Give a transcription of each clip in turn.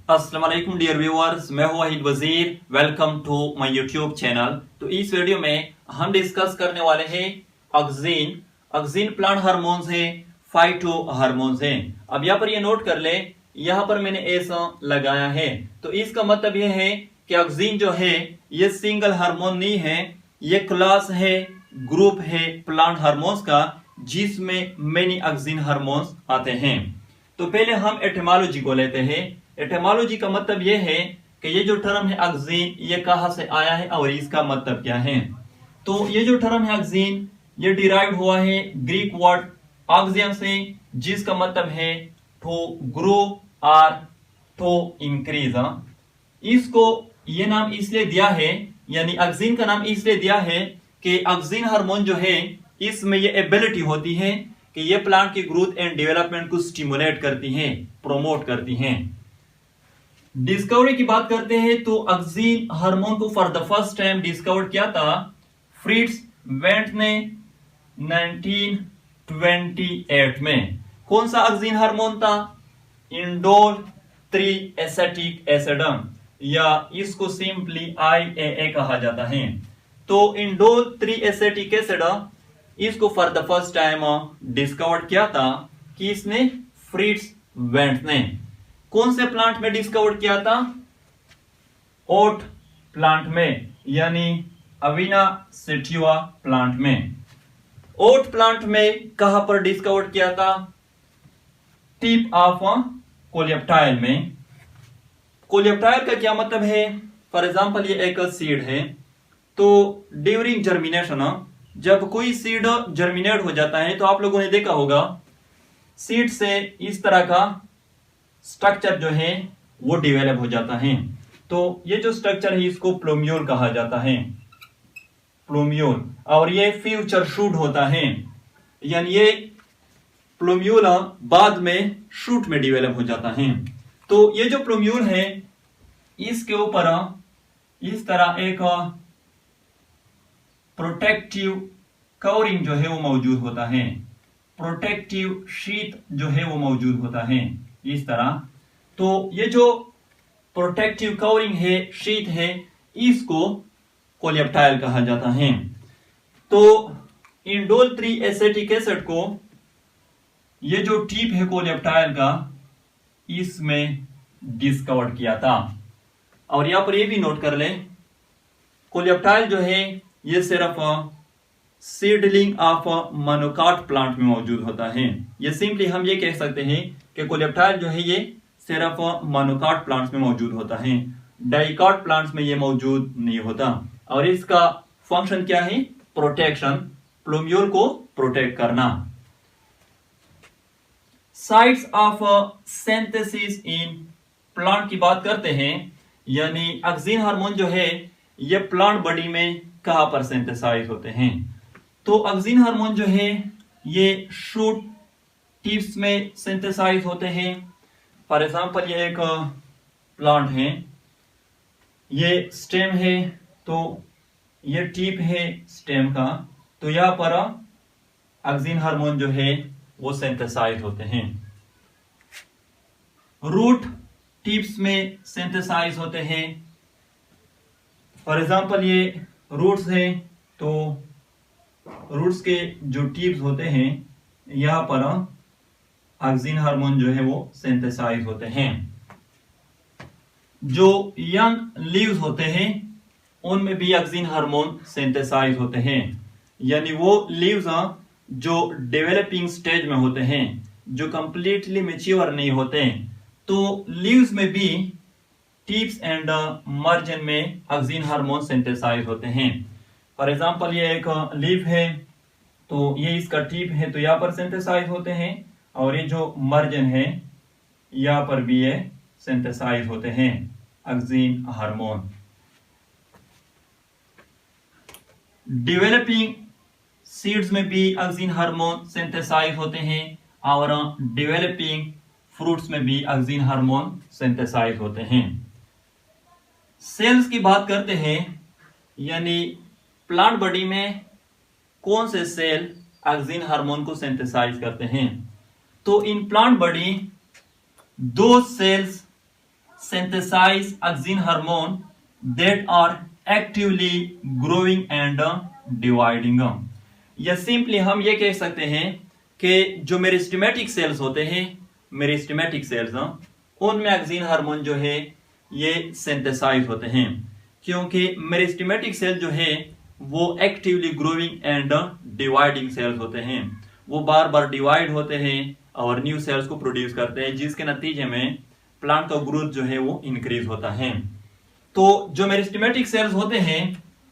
अस्सलाम वालेकुम dear viewers, मैं हूं Wahid Wazir. Welcome to my YouTube channel. तो इस वीडियो में हम डिस्कस करने वाले हैं ऑक्सीन। ऑक्सीन प्लांट हार्मोन्स है, फाइटो हार्मोन्स हैं। अब यहाँ पर ये नोट कर ले, यहाँ पर मैंने ऐसा लगाया है, तो इसका मतलब ये है कि ऑक्सीन जो है ये सिंगल हार्मोन नहीं है, ये क्लास है, ग्रुप है प्लांट हार्मोन्स का, जिसमें मेनी ऑक्सीन हार्मोन्स आते हैं। तो पहले हम एटिमोलॉजी को लेते हैं। एटिमोलॉजी का मतलब यह है कि ये जो टर्म है ऑक्सीन, ये कहां से आया है और इसका मतलब क्या है। तो ये जो टर्म है ऑक्सीन, ये डिराइव हुआ है ग्रीक वर्ड ऑक्सियम से, जिसका मतलब है टू ग्रो और टू इंक्रीज। इसको ये नाम इसलिए दिया है, यानी ऑक्सीन का नाम इसलिए दिया है कि ऑक्सीन हार्मोन जो है इसमें ये एबिलिटी होती है कि ये प्लांट की ग्रोथ एंड डेवलपमेंट को स्टिमुलेट करती हैं, प्रोमोट करती हैं। डिस्कवरी की बात करते हैं तो ऑक्सीन हार्मोन को for the first time discover किया था फ्रिट्ज वेंट ने 1928 में। कौन सा ऑक्सीन हार्मोन था? इंडोल 3 एसेटिक एसिड, या इसको सिंपली IAA कहा जाता है। तो इंडोल 3 एसेटिक एसिड इसको for the first time discover किया था कि इसने फ्रिट्ज वेंट ने। कौन से प्लांट में डिस्कवर किया था? ओट प्लांट में, यानी अविना सेटिवा प्लांट में। ओट प्लांट में कहां पर डिस्कवर किया था? टिप ऑफ कोलेप्टाइल में। कोलेप्टाइल का क्या मतलब है? फॉर एग्जांपल ये एक सीड है, तो ड्यूरिंग जर्मिनेशन, जब कोई सीड जर्मिनेट हो जाता है तो आप लोगों ने देखा होगा सीड से इस तरह का स्ट्रक्चर जो है वो डेवलप हो जाता है। तो ये जो स्ट्रक्चर है इसको प्लूम्यूल कहा जाता है, प्लूम्यूल। और ये फ्यूचर शूट होता है, यानी ये प्लूम्यूल बाद में शूट में डेवलप हो जाता है। तो ये जो प्लूम्यूल है इसके ऊपर इस तरह एक प्रोटेक्टिव कवरिंग जो है वो मौजूद होता है, प्रोटेक्टिव शीट जो है वो मौजूद होता है इस तरह। तो ये जो प्रोटेक्टिव कवरिंग है, शीट है, इसको कोलेप्टाइल कहा जाता है। तो इंडोल 3 एसेटिक एसिड को ये जो टिप है कोलेप्टाइल का, इसमें डिस्कवर किया था। और यहां पर ये भी नोट कर ले, कोलेप्टाइल जो है ये सिर्फ सीडलिंग ऑफ मोनोकाट प्लांट में मौजूद होता है। ये सिंपली हम ये कह सकते हैं कि कोलेप्टाइल जो है ये सिर्फ मोनोकाट प्लांट्स में मौजूद होता है, डाइकाट प्लांट्स में ये मौजूद नहीं होता। और इसका फंक्शन क्या है? प्रोटेक्शन, प्लूम्यूल को प्रोटेक्ट करना। Sites of synthesis in plant की बात करते हैं, यानी ऑक्सीन हार्मोन जो है ये प्लांट बॉडी में कहां पर सिंथेसाइज होते हैं। तो ऑक्सीन हार्मोन जो है ये शूट टिप्स में सिंथेसाइज होते हैं। फॉर एग्जांपल ये एक प्लांट है, ये स्टेम है, तो ये टिप है स्टेम का, तो यहां पर ऑक्सीन हार्मोन जो है वो सिंथेसाइज होते हैं। रूट टिप्स में सिंथेसाइज होते हैं। फॉर एग्जांपल ये रूट्स हैं, तो रूट्स के जो टिप्स होते हैं यहां पर ऑक्सीन हार्मोन जो है वो सिंथेसाइज होते हैं। जो यंग लीव्स होते हैं उनमें भी ऑक्सीन हार्मोन सिंथेसाइज होते हैं, यानी वो लीव्स जो डेवलपिंग स्टेज में होते हैं, जो कंप्लीटली मैच्योर नहीं होते, तो लीव्स में भी टिप्स एंड मार्जिन में ऑक्सीन हार्मोन सिंथेसाइज होते हैं। फॉर एग्जांपल ये एक लीफ है, तो ये इसका टिप है, तो यहाँ पर सिंथेसाइज होते हैं, और ये जो मार्जिन है यहाँ पर भी ये सिंथेसाइज होते हैं ऑक्सीन हार्मोन। डेवलपिंग सीड्स में भी ऑक्सीन हार्मोन सिंथेसाइज होते हैं, और डेवलपिंग फ्रूट्स में भी ऑक्सीन हार्मोन सिंथेसाइज होते हैं। सेल्स की बात करते हैं, यानी प्लांट बॉडी में कौन से सेल ऑक्सीन हार्मोन को सिंथेसाइज करते हैं। तो इन प्लांट बॉडी दो sales synthesize auxin hormone that are actively growing and dividing। या सिंपली हम ये कह सकते हैं कि जो मेरिस्टेमेटिक सेल्स होते हैं, मेरिस्टेमेटिक सेल्स उनमें ऑक्सिन हार्मोन जो है ये सिंथेसाइज होते हैं, क्योंकि मेरिस्टेमेटिक सेल जो है वो actively growing and dividing cells होते हैं। वो बार बार डिवाइड होते हैं और न्यू सेल्स को प्रोड्यूस करते हैं, जिसके नतीजे में प्लांट का ग्रोथ जो है वो इंक्रीज होता है। तो जो मेरिस्टेमेटिक सेल्स होते हैं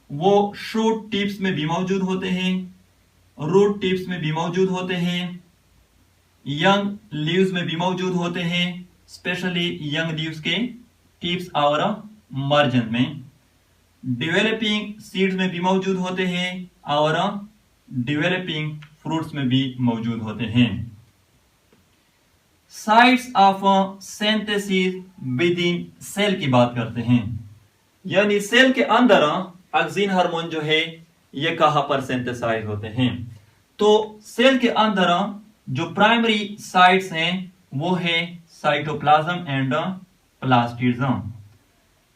वो शूट टिप्स में भी मौजूद होते हैं, रूट टिप्स में भी मौजूद होते हैं, यंग लीव्स में भी मौजूद होते हैं, स्पेशली यंग लीव्स के टिप्स और मार्जिन में, डेवलपिंग सीड्स में भी मौजूद होते हैं और डेवलपिंग फ्रूट्स में भी मौजूद होते हैं। Sites of synthesis within cell की बात करते हैं, यानी सेल के अंदर ऑक्सिन हार्मोन जो है ये कहां पर सिंथेसाइज होते हैं। तो सेल के अंदर जो प्राइमरी साइट्स हैं वो है साइटोप्लाज्म एंड प्लास्टिड्म,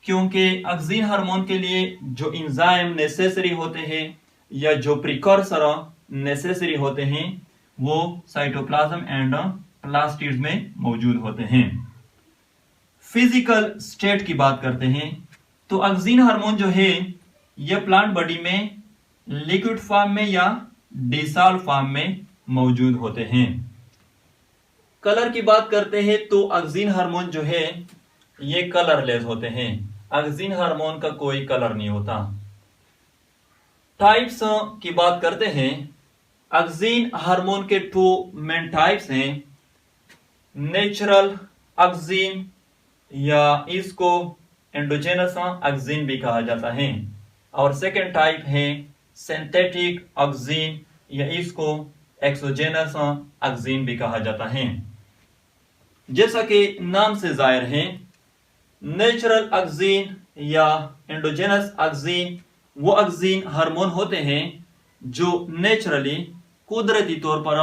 क्योंकि ऑक्सिन हार्मोन के लिए जो एंजाइम नेसेसरी होते हैं या जो प्रिकॉर्सर नेसेसरी होते हैं वो साइटोप्लाज्म एंड प्लास्टिड्स में मौजूद होते हैं। फिजिकल स्टेट की बात करते हैं तो ऑक्सिन हार्मोन जो है यह प्लांट बॉडी में लिक्विड फॉर्म में या डिसॉल्व फॉर्म में मौजूद होते हैं। कलर की बात करते हैं तो ऑक्सिन हार्मोन जो है ये कलरलेस होते हैं, ऑक्सिन हार्मोन का कोई कलर नहीं होता। टाइप्स की बात करते हैं, ऑक्सिन हार्मोन के 2 मेन टाइप्स हैं, नेचुरल ऑक्सिन या इसको एंडोजेनस ऑक्सिन भी कहा जाता है, और सेकेंड टाइप है सिंथेटिक ऑक्सिन या इसको एक्सोजेनस ऑक्सिन भी कहा जाता है। जैसा कि नाम से जाहिर है, नेचुरल ऑक्सिन या एंडोजेनस ऑक्सिन वो ऑक्सिन हार्मोन होते हैं जो नेचुरली कुदरती तौर पर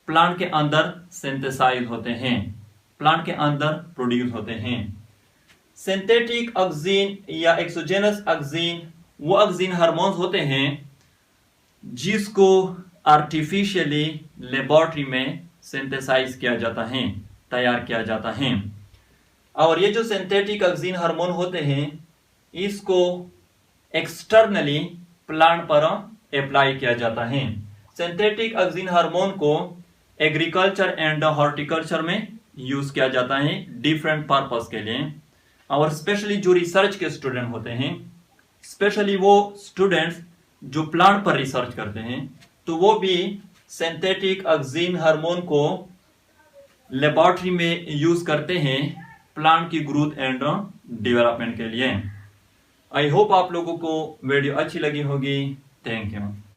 प्लांट के अंदर सिंथेसाइज होते हैं, प्लांट के अंदर प्रोड्यूस होते हैं। सिंथेटिक ऑक्सिन या एक्सोजेनस ऑक्सिन वो ऑक्सिन हार्मोन्स होते हैं जिसको आर्टिफिशियली लेबोरेटरी में सिंथेसाइज किया जाता है, तैयार किया जाता है। और ये जो सिंथेटिक ऑक्सिन हार्मोन होते हैं इसको एक्सटर्नली प्लांट पर अप्लाई किया जाता है। सिंथेटिक ऑक्सिन हार्मोन को एग्रीकल्चर एंड हॉर्टिकल्चर में यूज किया जाता है डिफरेंट पर्पस के लिए, और स्पेशली जो रिसर्च के स्टूडेंट होते हैं, स्पेशली वो स्टूडेंट्स जो प्लांट पर रिसर्च करते हैं, तो वो भी सिंथेटिक ऑक्सिन हार्मोन को लेबोरेटरी में यूज करते हैं प्लांट की ग्रोथ एंड डेवलपमेंट के लिए। आई होप आप लोगों को वीडियो अच्छी लगी होगी। Thank you.